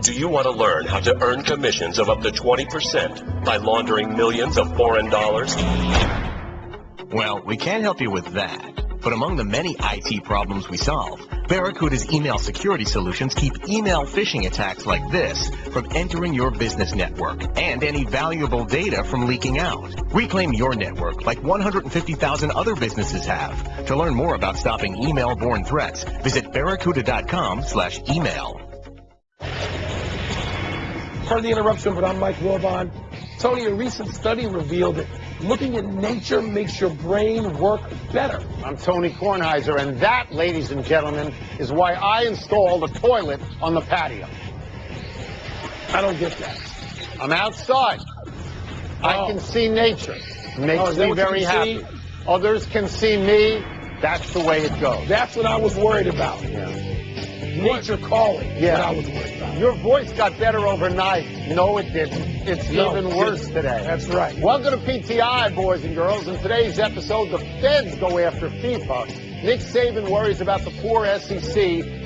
Do you want to learn how to earn commissions of up to 20% by laundering millions of foreign dollars? Well, we can't help you with that. But among the many IT problems we solve, Barracuda's email security solutions keep email phishing attacks like this from entering your business network and any valuable data from leaking out. Reclaim your network like 150,000 other businesses have. To learn more about stopping email-borne threats, visit barracuda.com/email. Heard the interruption, but I'm Mike Wilbon. Tony, a recent study revealed that looking at nature makes your brain work better. I'm Tony Kornheiser, and that, ladies and gentlemen, is why I installed a toilet on the patio. I don't get that. I'm outside. I can see nature. Makes me very happy. Others can see me. That's the way it goes. That's what I was worried about. Yeah. Nature calling. Yeah. What I was worried about. Your voice got better overnight. No, it didn't. It's even worse today. That's right. Welcome to PTI, boys and girls. In today's episode, the feds go after FIFA. Nick Saban worries about the poor SEC.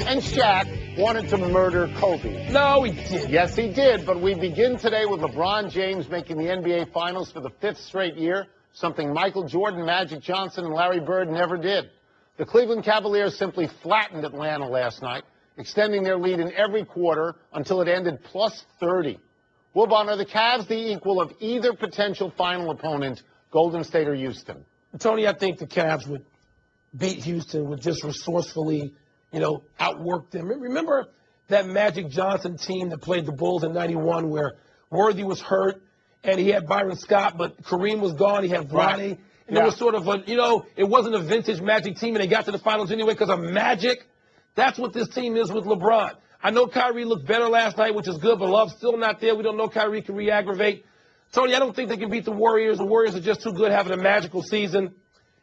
And Shaq wanted to murder Kobe. No, he didn't. Yes, he did. But we begin today with LeBron James making the NBA Finals for the 5th straight year, something Michael Jordan, Magic Johnson, and Larry Bird never did. The Cleveland Cavaliers simply flattened Atlanta last night, extending their lead in every quarter until it ended plus 30. Wilbon, are the Cavs the equal of either potential final opponent, Golden State or Houston? Tony, I think the Cavs would beat Houston, would just resourcefully, outwork them. Remember that Magic Johnson team that played the Bulls in '91 where Worthy was hurt and he had Byron Scott, but Kareem was gone. He had Vlade. Right. And it was sort of it wasn't a vintage Magic team, and they got to the finals anyway because of Magic. That's what this team is with LeBron. I know Kyrie looked better last night, which is good, but Love's still not there. We don't know Kyrie can re-aggravate. Tony, I don't think they can beat the Warriors. The Warriors are just too good, having a magical season.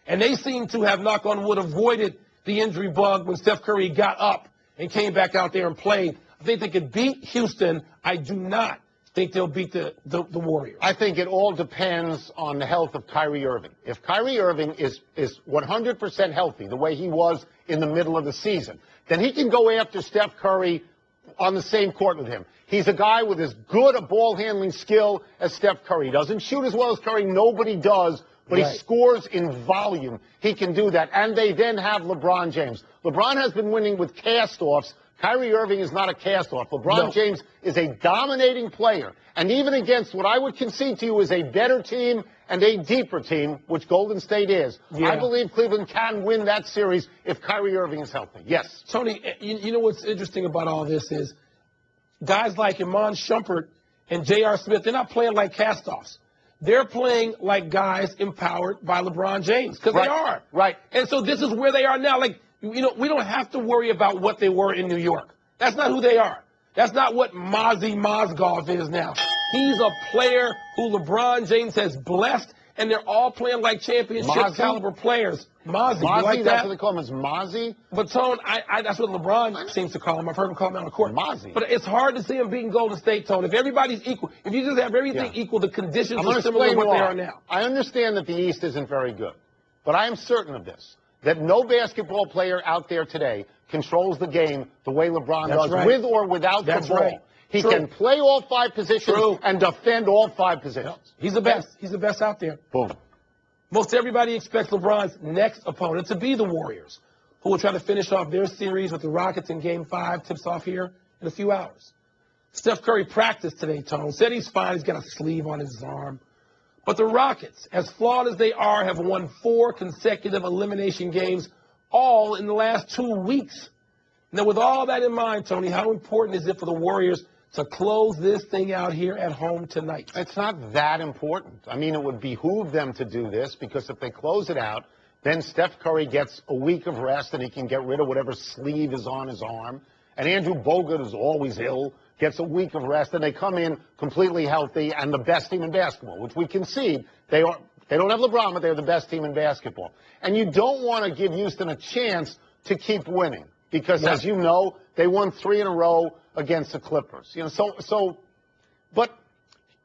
And they seem to have, knock on wood, avoided the injury bug when Steph Curry got up and came back out there and played. I think they could beat Houston. I do not think they'll beat the Warriors. I think it all depends on the health of Kyrie Irving. If Kyrie Irving is 100% healthy, the way he was in the middle of the season, then he can go after Steph Curry on the same court with him. He's a guy with as good a ball handling skill as Steph Curry. He doesn't shoot as well as Curry. Nobody does. But he scores in volume. He can do that. And they then have LeBron James. LeBron has been winning with cast-offs. Kyrie Irving is not a cast-off. LeBron James is a dominating player. And even against what I would concede to you is a better team and a deeper team, which Golden State is, I believe Cleveland can win that series if Kyrie Irving is healthy. Yes. Tony, you know what's interesting about all this is guys like Iman Shumpert and J.R. Smith, they're not playing like cast-offs. They're playing like guys empowered by LeBron James, because they are. Right. And so this is where they are now. Like, we don't have to worry about what they were in New York. That's not who they are. That's not what Mozzie Mozgov is now. He's a player who LeBron James has blessed, and they're all playing like championship caliber players. Mozzie, you like that? That's what they call him, is Mozzie? But, Tone, that's what LeBron seems to call him. I've heard him call him on the court. Mozzie. But it's hard to see him beating Golden State, Tone. If everybody's equal, if you just have everything equal, the conditions are similar to what they are now. I understand that the East isn't very good, but I am certain of this, that no basketball player out there today controls the game the way LeBron does, with or without the ball. He can play all 5 positions and defend all 5 positions. He's the best. He's the best out there. Boom. Most everybody expects LeBron's next opponent to be the Warriors, who will try to finish off their series with the Rockets in Game 5, tips off here in a few hours. Steph Curry practiced today, Tone. Said he's fine. He's got a sleeve on his arm. But the Rockets, as flawed as they are, have won 4 consecutive elimination games, all in the last 2 weeks. Now, with all that in mind, Tony, how important is it for the Warriors to close this thing out here at home tonight? It's not that important. I mean, it would behoove them to do this because if they close it out, then Steph Curry gets a week of rest and he can get rid of whatever sleeve is on his arm. And Andrew Bogut is always ill, gets a week of rest, and they come in completely healthy and the best team in basketball, which we concede. They don't have LeBron, but they're the best team in basketball. And you don't want to give Houston a chance to keep winning because, as you know, they won 3 in a row against the Clippers. But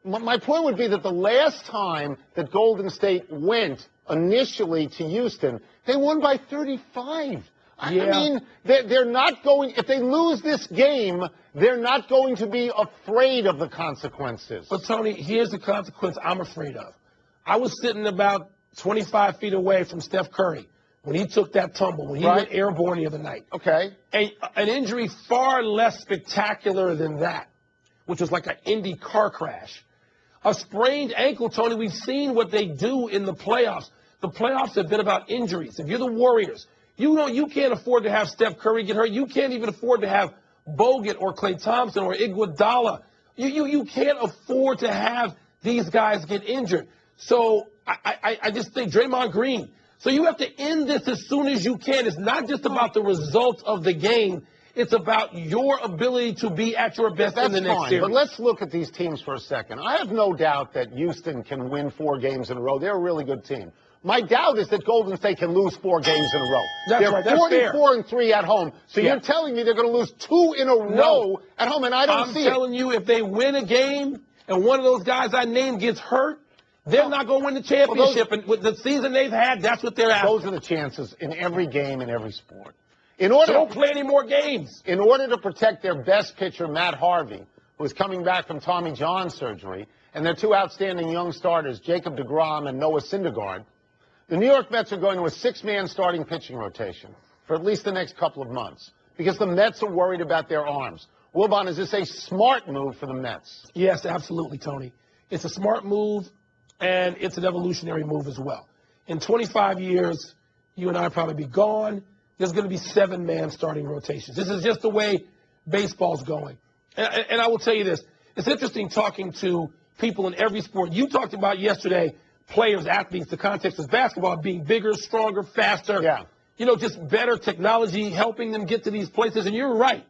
my point would be that the last time that Golden State went initially to Houston, they won by 35. Yeah. I mean, they're not going, if they lose this game, they're not going to be afraid of the consequences. But, Tony, here's the consequence I'm afraid of. I was sitting about 25 feet away from Steph Curry when he took that tumble, when he went airborne the other night. Okay. An injury far less spectacular than that, which was like an Indy car crash. A sprained ankle, Tony, we've seen what they do in the playoffs. The playoffs have been about injuries. If you're the Warriors, you can't afford to have Steph Curry get hurt. You can't even afford to have Bogut or Klay Thompson or Iguodala. You can't afford to have these guys get injured. So I just think Draymond Green. So you have to end this as soon as you can. It's not just about the result of the game. It's about your ability to be at your best in the next series. But let's look at these teams for a second. I have no doubt that Houston can win 4 games in a row. They're a really good team. My doubt is that Golden State can lose 4 games in a row. They're 44-3 at home. So you're telling me they're going to lose 2 in a row at home, and I don't see it. I'm telling you, if they win a game and one of those guys I named gets hurt, they're not going to win the championship. And with the season they've had, that's what they're after. Those are the chances in every game, in every sport. So don't play any more games. In order to protect their best pitcher, Matt Harvey, who is coming back from Tommy John surgery, and their 2 outstanding young starters, Jacob deGrom and Noah Syndergaard, the New York Mets are going to a 6-man starting pitching rotation for at least the next couple of months because the Mets are worried about their arms. Wilbon, is this a smart move for the Mets? Yes, absolutely, Tony. It's a smart move, and it's an evolutionary move as well. In 25 years, you and I will probably be gone. There's going to be 7-man starting rotations. This is just the way baseball's going. And I will tell you this. It's interesting talking to people in every sport. You talked about yesterday players, athletes, the context of basketball being bigger, stronger, faster. Yeah. Just better technology helping them get to these places. And you're right.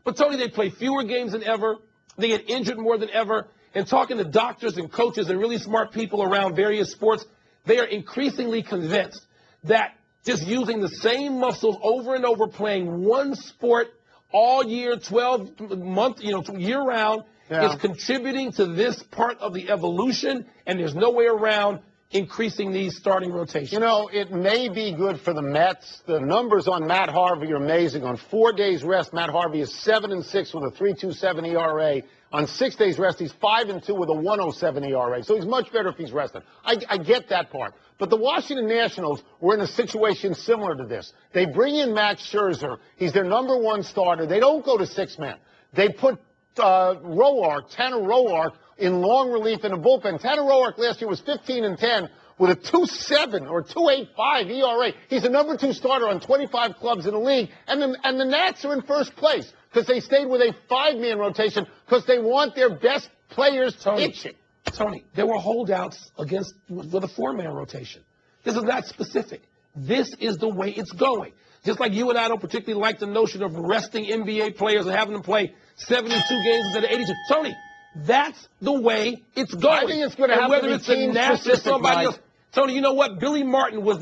But, Tony, they play fewer games than ever. They get injured more than ever. And talking to doctors and coaches and really smart people around various sports, they are increasingly convinced that just using the same muscles over and over, playing one sport all year, 12 months, year round, is contributing to this part of the evolution, and there's no way around increasing these starting rotations. It may be good for the Mets. The numbers on Matt Harvey are amazing. On 4 days rest, Matt Harvey is 7-6 with a 3.27 ERA. On 6 days rest, he's 5-2 with a 1.07 ERA. So he's much better if he's rested. I get that part. But the Washington Nationals were in a situation similar to this. They bring in Max Scherzer. He's their number 1 starter. They don't go to 6-man. They put Tanner Roark in long relief in a bullpen. Tanner Roark last year was 15-10 with a 2.7 or 2.85 ERA. He's the number 2 starter on 25 clubs in the league. And the Nats are in first place because they stayed with a 5-man rotation because they want their best players pitching. Tony, there were holdouts with a 4-man rotation. This is not specific. This is the way it's going. Just like you and I don't particularly like the notion of resting NBA players and having them play 72 games instead of 82. Tony, that's the way it's going. I think it's going to have whether to be it's the Nats or somebody else. Tony, you know what? Billy Martin was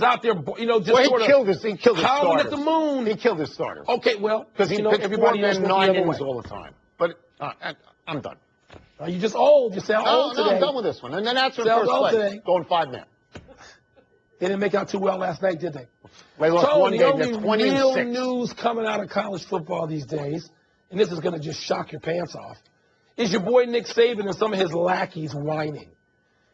out there, he killed his howling at the moon. He killed his starters. Okay, well, because he pitched everybody 4 men 9 innings all the time. But I'm done. Are you just old? You sound old today. No, I'm done with this one. And then that's in first place. Today. Going 5-man. They didn't make out too well last night, did they? They lost one game. They're 20-6. Real news coming out of college football these days, and this is going to just shock your pants off, is your boy Nick Saban and some of his lackeys whining.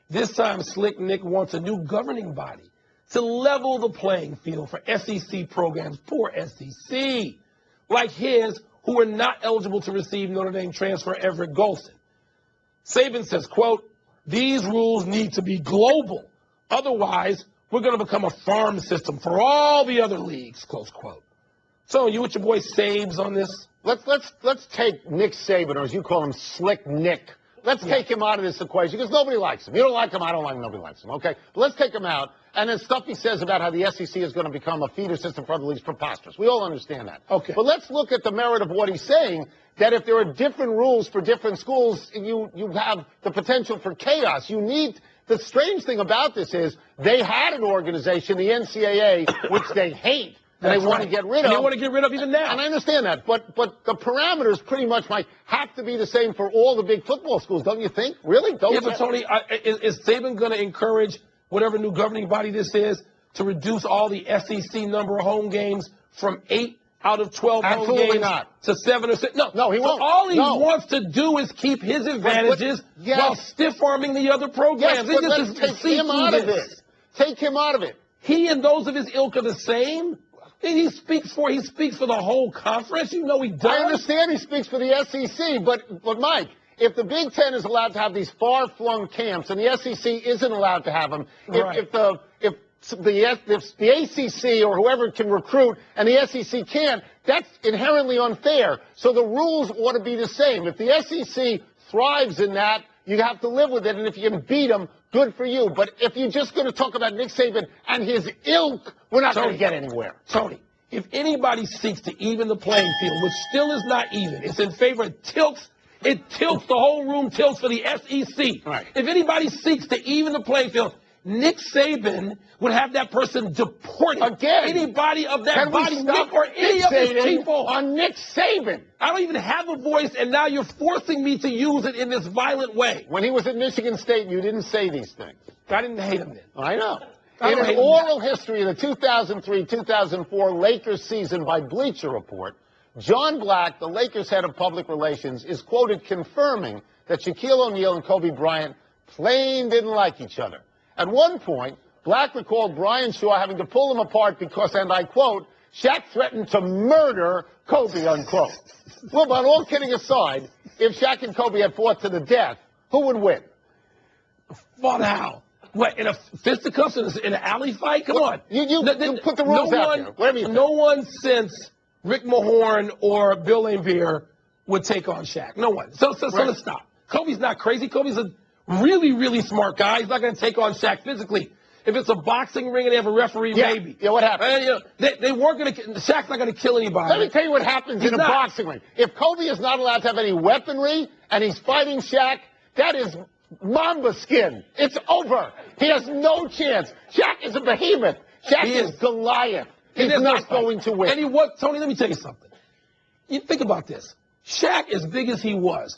This time, Slick Nick wants a new governing body to level the playing field for SEC programs, poor SEC, like his, who are not eligible to receive Notre Dame transfer Everett Golson. Saban says, quote, "These rules need to be global. Otherwise, we're going to become a farm system for all the other leagues," close quote. So you with your boy Sabes on this? Let's take Nick Saban, or as you call him, Slick Nick. Let's take him out of this equation because nobody likes him. You don't like him, I don't like him, nobody likes him, okay? But let's take him out. And then stuff he says about how the SEC is going to become a feeder system for other leagues, preposterous. We all understand that. Okay. But let's look at the merit of what he's saying, that if there are different rules for different schools, you have the potential for chaos. The strange thing about this is they had an organization, the NCAA, which they hate. And they want to get rid of. And they want to get rid of even now. And I understand that. But the parameters pretty much might have to be the same for all the big football schools, don't you think? Really? Yeah, but Tony, is Saban going to encourage whatever new governing body this is to reduce all the SEC number of home games from 8 out of 12 home Absolutely games not. to 7 or 6. No, he won't. So all he No. wants to do is keep his advantages yes. while stiff-arming the other programs. Yes, but He let's just take him out of it. Take him out of it. He and those of his ilk are the same. And he speaks for the whole conference. You know he does. I understand he speaks for the SEC, but Mike, if the Big Ten is allowed to have these far-flung camps and the SEC isn't allowed to have them, Right. if the ACC or whoever can recruit and the SEC can't, that's inherently unfair. So the rules ought to be the same. If the SEC thrives in that, you have to live with it, and if you can beat them, good for you. But if you're just going to talk about Nick Saban and his ilk, we're not going to get anywhere. Tony, if anybody seeks to even the playing field, which still is not even, it's in favor, it tilts, the whole room tilts for the SEC. Right. If anybody seeks to even the playing field, Nick Saban would have that person deported. Again, anybody of that can body, we stop Nick or any of his fixating people. on Nick Saban? I don't even have a voice, and now you're forcing me to use it in this violent way. When he was at Michigan State, you didn't say these things. I didn't hate him then. I know. I In don't an hate oral history of the 2003-2004 Lakers season by Bleacher Report, John Black, the Lakers head of public relations, is quoted confirming that Shaquille O'Neal and Kobe Bryant plain didn't like each other. At one point, Black recalled Brian Shaw having to pull them apart because, and I quote, Shaq threatened to murder Kobe, unquote. Well, but all kidding aside, if Shaq and Kobe had fought to the death, who would win? Fought how? What, in a fisticuffs, in an alley fight? Come on. You put the rules out there. Whatever you think. No one since Rick Mahorn or Bill Laimbeer would take on Shaq. No one. So let's stop. Kobe's not crazy. Kobe's a really, really smart guy. He's not going to take on Shaq physically. If it's a boxing ring and they have a referee, maybe. Yeah, what happens? They weren't going to. Shaq's not going to kill anybody. Let me tell you what happens in a boxing ring. If Kobe is not allowed to have any weaponry and he's fighting Shaq, that is Mamba skin. It's over. He has no chance. Shaq is a behemoth. Shaq is Goliath. He's not going to win. And he was, Tony, let me tell you something. You think about this. Shaq, as big as he was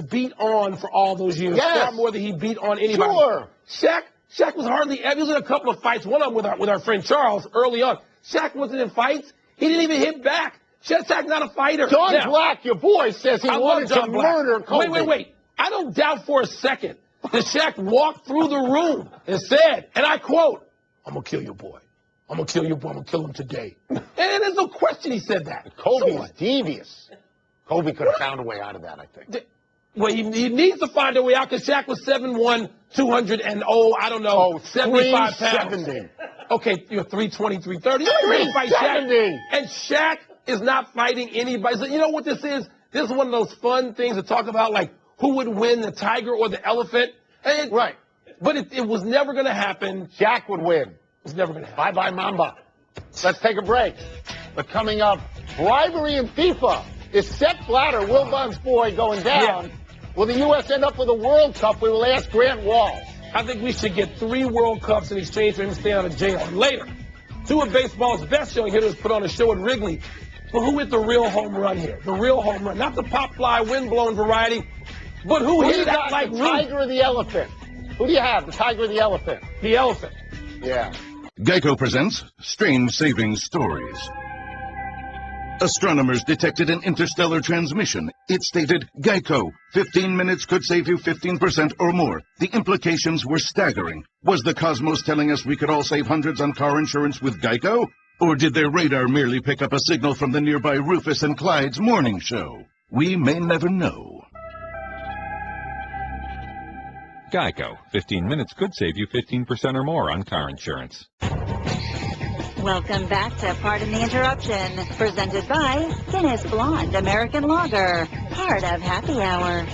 beat on for all those years. Yes. Far more than he beat on anybody. Sure. Shaq was hardly ever. He was in a couple of fights. One of them with our friend Charles early on. Shaq wasn't in fights. He didn't even hit back. Shaq's not a fighter. John Black, your boy, says he wanted to murder Kobe. Wait. I don't doubt for a second that Shaq walked through the room and said, and I quote, "I'm going to kill your boy. I'm going to kill your boy. I'm going to kill him today." And there's no question he said that. Kobe is devious. Kobe could have found a way out of that, I think. Well, he needs to find a way out because Shaq was 7'1", 200 and 75 pounds. Okay, you're 320, 330. You ain't fight Shaq. And Shaq is not fighting anybody. So you know what this is? This is one of those fun things to talk about, like who would win, the tiger or the elephant. Right. But it was never going to happen. Shaq would win. It was never going to happen. Bye-bye, Mamba. Let's take a break. But coming up, bribery in FIFA. Is Sepp Blatter, Wilbon's boy, going down? Yeah. Will the U.S. end up with a World Cup? We will ask Grant Wall. I think we should get 3 World Cups in exchange for him to stay out of jail. And later, 2 of baseball's best young hitters put on a show at Wrigley. But who hit the real home run here? The real home run. Not the pop-fly, wind-blown variety, but who hit that like the tiger or the elephant? Who do you have, the tiger or the elephant? The elephant. Yeah. Geico presents Strange Saving Stories. Astronomers detected an interstellar transmission. It stated, Geico, 15 minutes could save you 15% or more. The implications were staggering. Was the cosmos telling us we could all save hundreds on car insurance with Geico? Or did their radar merely pick up a signal from the nearby Rufus and Clyde's morning show? We may never know. Geico. 15 minutes could save you 15% or more on car insurance. Welcome back to Pardon the Interruption, presented by Guinness Blonde American Lager, part of Happy Hour.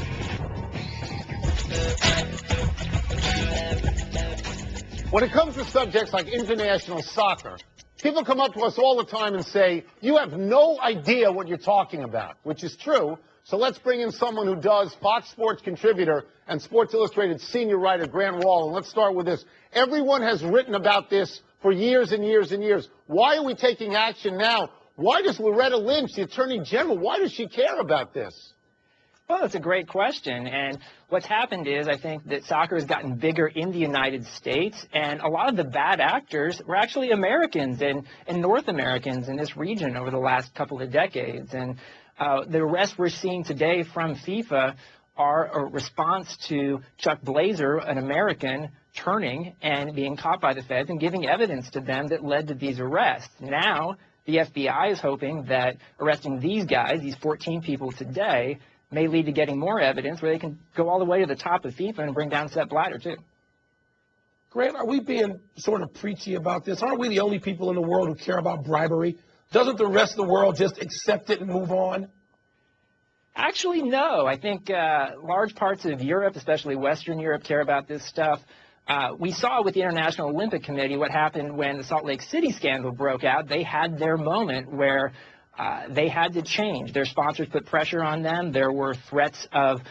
When it comes to subjects like international soccer, people come up to us all the time and say, you have no idea what you're talking about, which is true. So let's bring in someone who does, Fox Sports contributor and Sports Illustrated senior writer Grant Wall. And let's start with this. Everyone has written about this for years and years and years. Why are we taking action now? Why does Loretta Lynch, the Attorney General, why does she care about this? Well, that's a great question. And what's happened is I think that soccer has gotten bigger in the United States, and a lot of the bad actors were actually Americans and North Americans in this region over the last couple of decades. And the arrests we're seeing today from FIFA are a response to Chuck Blazer, an American, turning and being caught by the feds and giving evidence to them that led to these arrests. Now, the FBI is hoping that arresting these guys, these 14 people today, may lead to getting more evidence where they can go all the way to the top of FIFA and bring down Sepp Blatter, too. Grant, are we being sort of preachy about this? Aren't we the only people in the world who care about bribery? Doesn't the rest of the world just accept it and move on? Actually, no. I think large parts of Europe, especially Western Europe, care about this stuff. We saw with the International Olympic Committee what happened when the Salt Lake City scandal broke out. They had their moment where they had to change. Their sponsors put pressure on them. There were threats of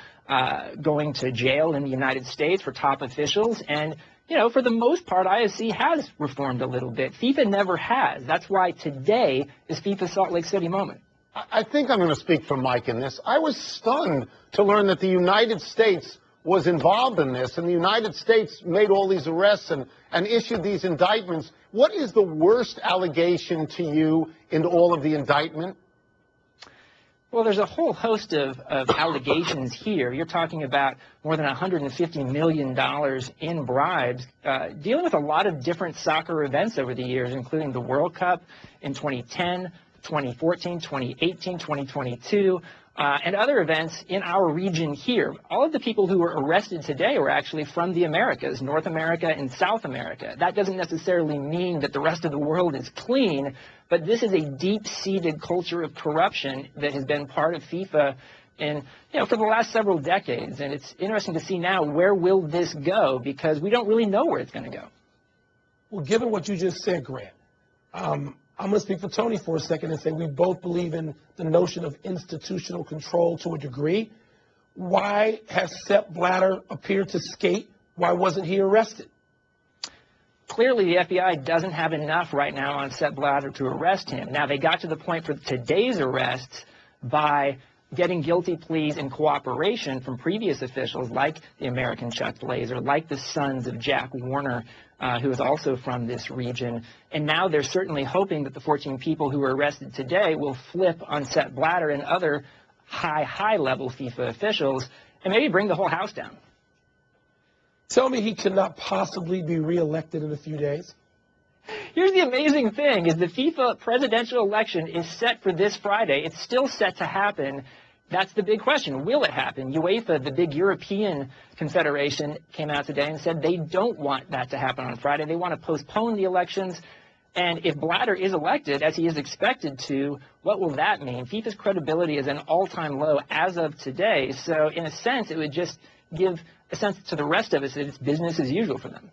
going to jail in the United States for top officials. And, you know, for the most part, IOC has reformed a little bit. FIFA never has. That's why today is FIFA's Salt Lake City moment. I think I'm going to speak for Mike in this. I was stunned to learn that the United States was involved in this, and the United States made all these arrests and issued these indictments. What is the worst allegation to you in all of the indictment? Well, there's a whole host of allegations here. You're talking about more than $150 million in bribes, dealing with a lot of different soccer events over the years, including the World Cup in 2010, 2014, 2018, 2022, and other events in our region here. All of the people who were arrested today were actually from the Americas, North America and South America. That doesn't necessarily mean that the rest of the world is clean, but this is a deep-seated culture of corruption that has been part of FIFA for the last several decades. And it's interesting to see now, where will this go? Because we don't really know where it's going to go. Well, given what you just said, Grant, I'm going to speak for Tony for a second and say we both believe in the notion of institutional control to a degree. Why has Sepp Blatter appeared to skate? Why wasn't he arrested? Clearly, the FBI doesn't have enough right now on Sepp Blatter to arrest him. Now, they got to the point for today's arrests by getting guilty pleas in cooperation from previous officials like the American Chuck Blazer, like the sons of Jack Warner, who is also from this region. And now they're certainly hoping that the 14 people who were arrested today will flip on Sepp Blatter and other high-level FIFA officials and maybe bring the whole house down. Tell me he cannot possibly be reelected in a few days. Here's the amazing thing, is the FIFA presidential election is set for this Friday. It's still set to happen. That's the big question. Will it happen? UEFA, the big European confederation, came out today and said they don't want that to happen on Friday. They want to postpone the elections. And if Blatter is elected, as he is expected to, what will that mean? FIFA's credibility is an all-time low as of today. So in a sense, it would just give a sense to the rest of us that it's business as usual for them.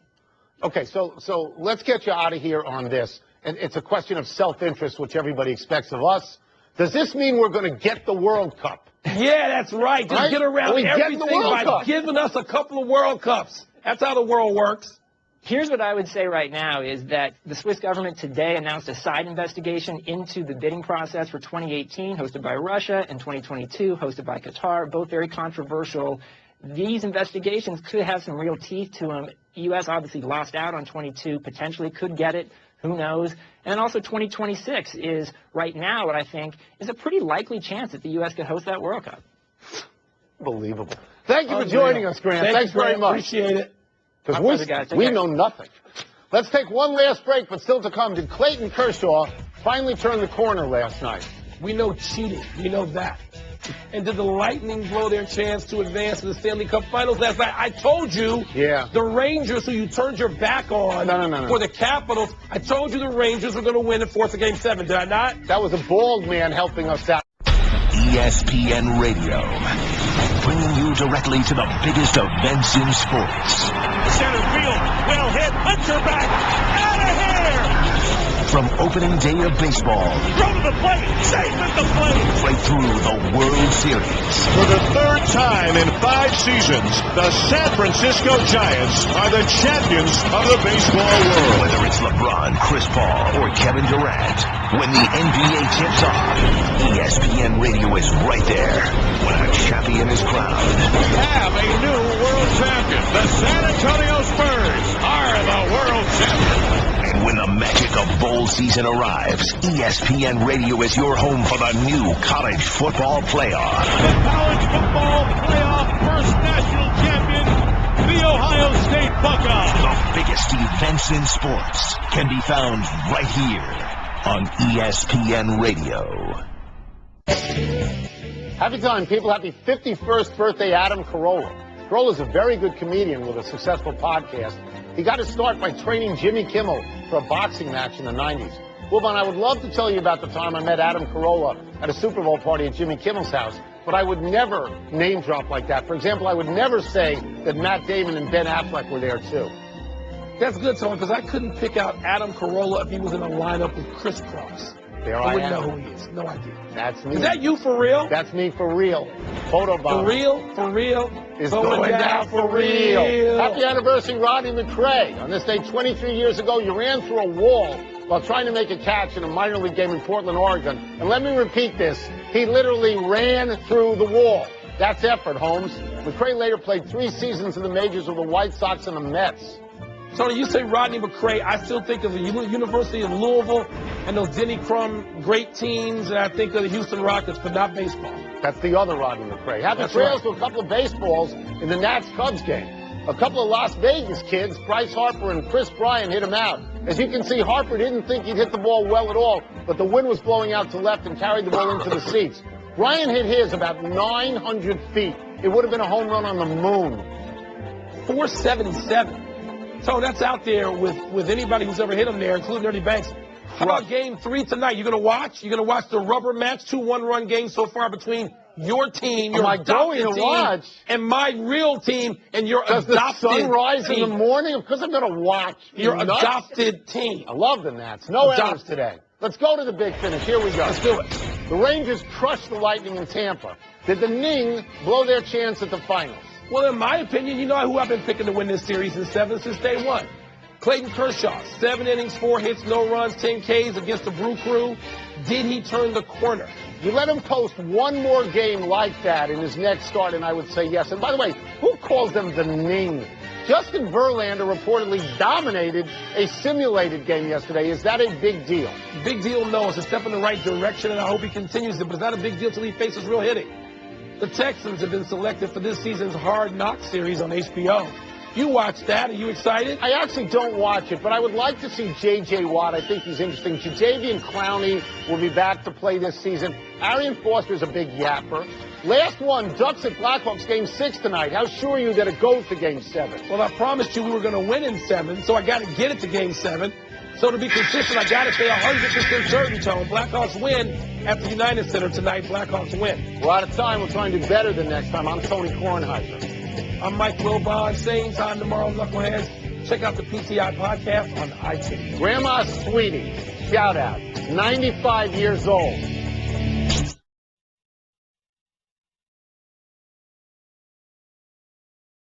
Okay, so let's get you out of here on this. And it's a question of self-interest, which everybody expects of us. Does this mean we're going to get the World Cup? Yeah, that's right. Just get around everything by giving us a couple of World Cups. That's how the world works. Here's what I would say right now is that the Swiss government today announced a side investigation into the bidding process for 2018, hosted by Russia, and 2022, hosted by Qatar, both very controversial. These investigations could have some real teeth to them. The U.S. obviously lost out on 22, potentially could get it. Who knows? And also 2026 is right now what I think is a pretty likely chance that the U.S. could host that World Cup. Unbelievable. Thank you for joining us, Grant. Thanks very much. Appreciate it. Because we know nothing. Let's take one last break, but still to come. Did Clayton Kershaw finally turn the corner last night? We know cheating. We know that. And did the Lightning blow their chance to advance to the Stanley Cup Finals last night? I told you the Rangers, who you turned your back on for the Capitals, I told you the Rangers were going to win and force a Game 7. Did I not? That was a bald man helping us out. ESPN Radio, bringing you directly to the biggest events in sports. Center field, well hit, Hunter back, out of here! From opening day of baseball, throw to the plate, safe at the plate, right through the World Series. For the third time in 5 seasons, the San Francisco Giants are the champions of the baseball world. Whether it's LeBron, Chris Paul, or Kevin Durant, when the NBA tips off, ESPN Radio is right there. When a champion is crowd. Have a new world champion. The San Antonio Spurs are the world champions. And when the magic of bowl season arrives, ESPN Radio is your home for the new college football playoff. The college football playoff first national champion, the Ohio State Buckeyes. The biggest events in sports can be found right here on ESPN Radio. Happy time, people. Happy 51st birthday, Adam Carolla. Carolla's a very good comedian with a successful podcast. He got his start by training Jimmy Kimmel for a boxing match in the 90s. Wilbon, I would love to tell you about the time I met Adam Carolla at a Super Bowl party at Jimmy Kimmel's house, but I would never name drop like that. For example, I would never say that Matt Damon and Ben Affleck were there, too. That's good, Tony, because I couldn't pick out Adam Carolla if he was in a lineup with Chris Cross. There I wouldn't am. know who he is. No idea. That's me. Is that you for real? That's me for real. Photo bomb. For real? Is going down for real. Happy anniversary, Rodney McCray. On this day 23 years ago, you ran through a wall while trying to make a catch in a minor league game in Portland, Oregon. And let me repeat this. He literally ran through the wall. That's effort, Holmes. McCray later played 3 seasons in the majors with the White Sox and the Mets. Tony, you say Rodney McCray, I still think of the University of Louisville and those Denny Crum great teams, and I think of the Houston Rockets, but not baseball. That's the other Rodney McCray. Happy That's trails right. to a couple of baseballs in the Nats-Cubs game. A couple of Las Vegas kids, Bryce Harper and Chris Bryan, hit him out. As you can see, Harper didn't think he'd hit the ball well at all, but the wind was blowing out to left and carried the ball into the seats. Bryan hit his about 900 feet. It would have been a home run on the moon. 477. So that's out there with anybody who's ever hit him there, including Ernie Banks. How about game 3 tonight? You're going to watch? You're going to watch the rubber match, 2 one-run games so far between your team, your adopted team, and my real team, and your adopted Does the sun rise team. in the morning? Of course I'm going to watch. Your You nuts? adopted team. I love the Nats. No errors today. Let's go to the big finish. Here we go. Let's do it. The Rangers crushed the Lightning in Tampa. Did the Ning blow their chance at the finals? Well, in my opinion, you know who I've been picking to win this series in 7 since day 1. Clayton Kershaw, 7 innings, 4 hits, no runs, 10 Ks against the Brew Crew. Did he turn the corner? You let him post one more game like that in his next start, and I would say yes. And by the way, who calls them the Ning? Justin Verlander reportedly dominated a simulated game yesterday. Is that a big deal? Big deal, no. It's a step in the right direction, and I hope he continues it, but it's not a big deal until he faces real hitting. The Texans have been selected for this season's Hard Knocks series on HBO. You watched that. Are you excited? I actually don't watch it, but I would like to see J.J. Watt. I think he's interesting. Jadeveon Clowney will be back to play this season. Arian Foster's a big yapper. Last one, Ducks at Blackhawks game 6 tonight. How sure are you that it goes to game 7? Well, I promised you we were going to win in 7, so I got to get it to game 7. So to be consistent, I got to say 100% certain, Tone. Blackhawks win at the United Center tonight. Blackhawks win. We're out of time. We'll try and do better than next time. I'm Tony Kornheiser. I'm Mike Wilbon. Same time tomorrow, Knuckleheads. Check out the PTI podcast on iTunes. Grandma Sweetie, shout out. 95 years old.